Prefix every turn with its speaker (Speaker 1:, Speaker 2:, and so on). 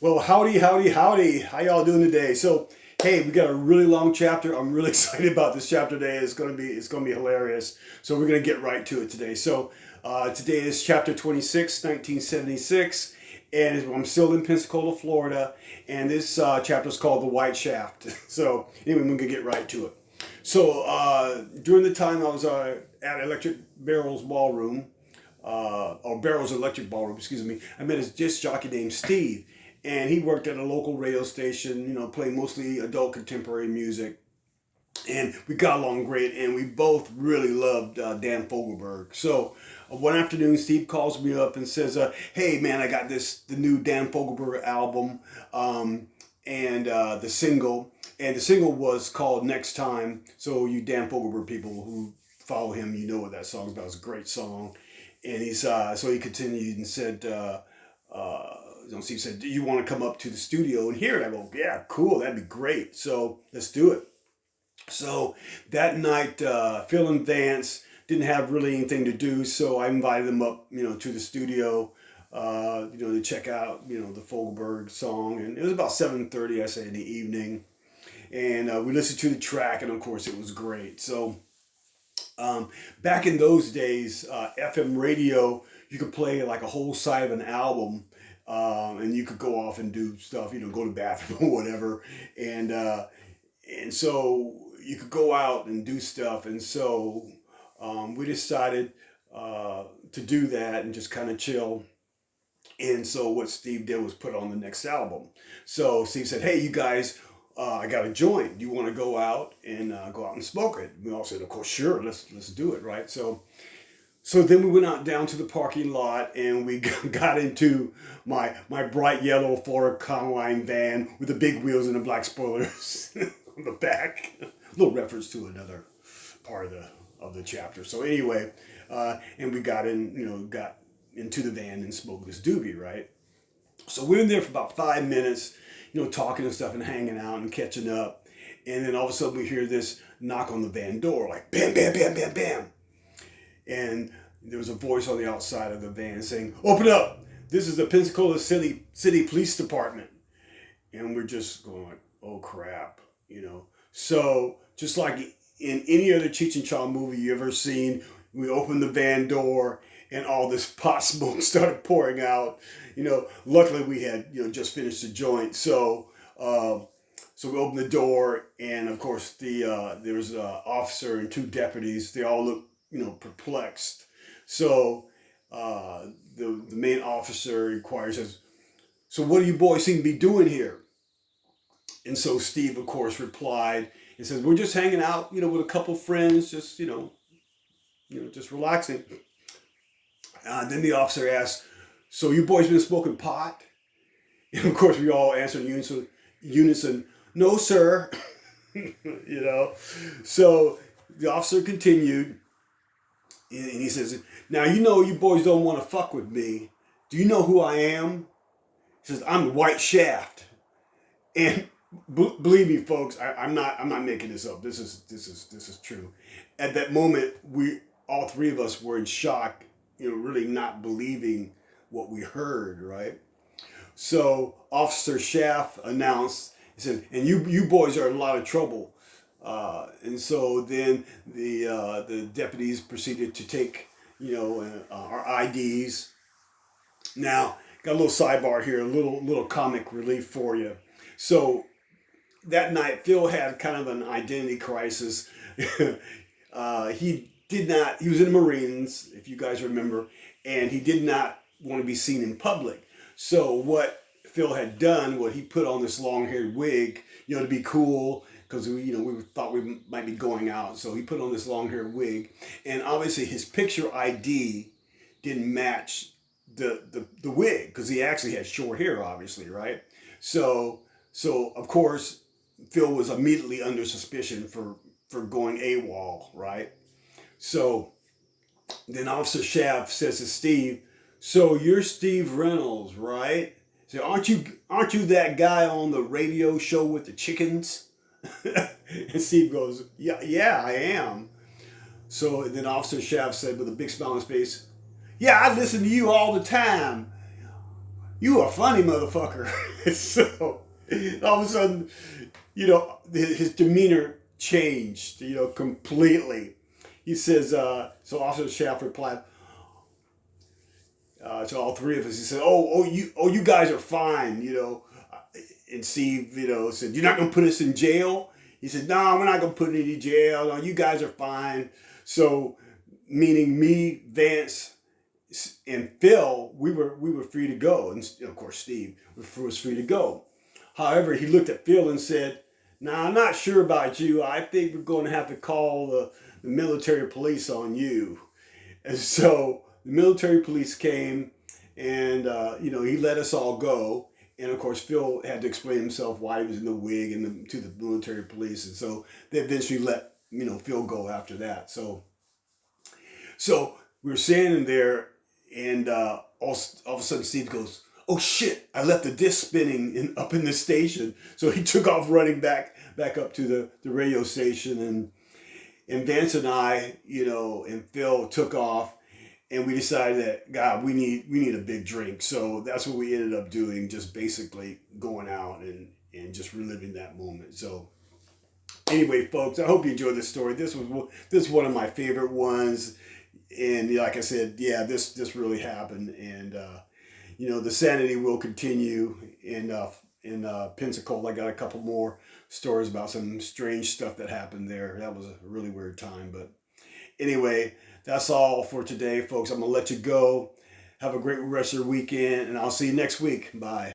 Speaker 1: Well, howdy, howdy, howdy. How y'all doing today? So, hey, we got a really long chapter. I'm really excited about this chapter today. It's gonna be hilarious. So we're gonna get right to it today. So, today is chapter 26, 1976, and I'm still in Pensacola, Florida, and this chapter is called the White Shaft. So, anyway, we're gonna get right to it. So, during the time I was at Electric Barrel's Ballroom, or Barrel's Electric Ballroom, excuse me, I met a disc jockey named Steve, and he worked at a local radio station, playing mostly adult contemporary music. And we got along great, and we both really loved Dan Fogelberg. So one afternoon, Steve calls me up and says, "Hey, man, I got the new Dan Fogelberg album, and the single was called Next Time." So you Dan Fogelberg people who follow him, you know what that song's about. It's a great song. And so he continued and said, Steve said, "Do you want to come up to the studio and hear it?" I go, "Yeah, cool, that'd be great. So let's do it." So that night, Phil and Vance didn't have really anything to do, so I invited them up, to the studio, to check out, the Fogelberg song. And it was about 7:30, I say, in the evening. And we listened to the track, and of course, it was great. So back in those days, FM radio, you could play like a whole side of an album, and you could go off and do stuff, go to the bathroom or whatever, and so you could go out and do stuff, and so we decided to do that and just kind of chill. And so what Steve did was put on the next album. So Steve said, "Hey, you guys, I got a joint. Do you want to go out and smoke it?" We all said, "Of course, sure. Let's do it, right?" So then we went out down to the parking lot, and we got into my bright yellow Ford Econoline van with the big wheels and the black spoilers on the back. A little reference to another part of the chapter. So anyway, and we got into the van and smoked this doobie, right? So we were in there for about 5 minutes, talking and stuff and hanging out and catching up. And then all of a sudden we hear this knock on the van door, like bam, bam, bam, bam, bam. And there was a voice on the outside of the van saying, "Open up! This is the Pensacola City Police Department." And we're just going like, "Oh crap." So just like in any other Cheech and Chong movie you ever seen, we opened the van door and all this pot smoke started pouring out. Luckily we had just finished the joint, so we opened the door, and of course there was an officer and two deputies. They all looked perplexed. So the main officer inquires, says, "So what do you boys seem to be doing here?" And so Steve, of course, replied and says, "We're just hanging out, with a couple of friends, just just relaxing." Then the officer asked, "So you boys been smoking pot?" And of course, we all answered in unison, "No, sir." So the officer continued, and he says, "Now you boys don't want to fuck with me. Do you know who I am?" He says, "I'm the White Shaft." And believe me, folks, I'm not making this up. This is true. At that moment, all three of us were in shock, really not believing what we heard, right? So Officer Shaft announced, he said, "And you boys are in a lot of trouble." And so then the deputies proceeded to take our IDs. Now got a little sidebar here, a little comic relief for you. So that night, Phil had kind of an identity crisis. He was in the Marines, if you guys remember, and he did not want to be seen in public. So what Phil had done, he put on this long-haired wig, to be cool, because we thought we might be going out. So he put on this long-haired wig, and obviously his picture ID didn't match the wig, because he actually had short hair, obviously, right? So of course Phil was immediately under suspicion for going AWOL, right? So then Officer Shaft says to Steve, "So you're Steve Reynolds, right?" So aren't you that guy on the radio show with the chickens? And Steve goes, yeah, I am. So then Officer Shaft said with a big smile on his face, yeah, I listen to you all the time. You a funny motherfucker. So all of a sudden, his demeanor changed, completely. He says, so Officer Shaft replied to all three of us. He said, you guys are fine, And Steve, said, you're not going to put us in jail? He said, no, we're not going to put you in jail. No, you guys are fine. So, meaning me, Vance, and Phil, we were free to go. And of course, Steve was free to go. However, he looked at Phil and said, "Now, I'm not sure about you. I think we're going to have to call the military police on you." And so the military police came, and he let us all go. And of course, Phil had to explain himself why he was in the wig and to the military police. And so they eventually let Phil go after that. So we were standing there, and all of a sudden Steve goes, "Oh shit! I left the disc spinning up in the station." So he took off running back up to the radio station, and Vance and I, and Phil took off, and we decided that God, we need a big drink. So that's what we ended up doing, just basically going out and just reliving that moment. So anyway, folks, I hope you enjoyed this story. This is one of my favorite ones. And like I said, yeah, this really happened, and the sanity will continue in Pensacola. I got a couple more stories about some strange stuff that happened there. That was a really weird time, but anyway, that's all for today, folks. I'm gonna let you go. Have a great rest of your weekend, and I'll see you next week. Bye.